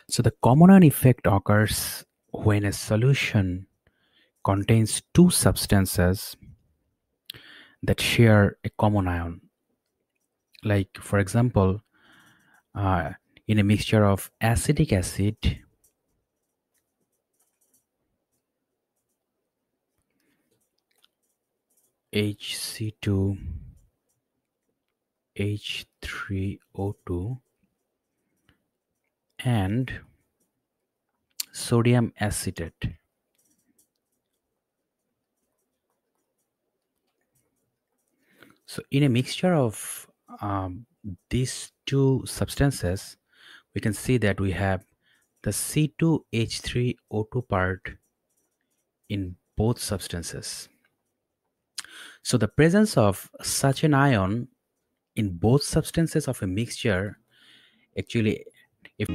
So the common ion effect occurs when a solution contains two substances that share a common ion. Like, for example, uh, in a mixture of acetic acid HC2 H3O2 and sodium acetate. So in a mixture of these two substances, we can see that we have the C2H3O2 part in both substances. So the presence of such an ion in both substances of a mixture actually, if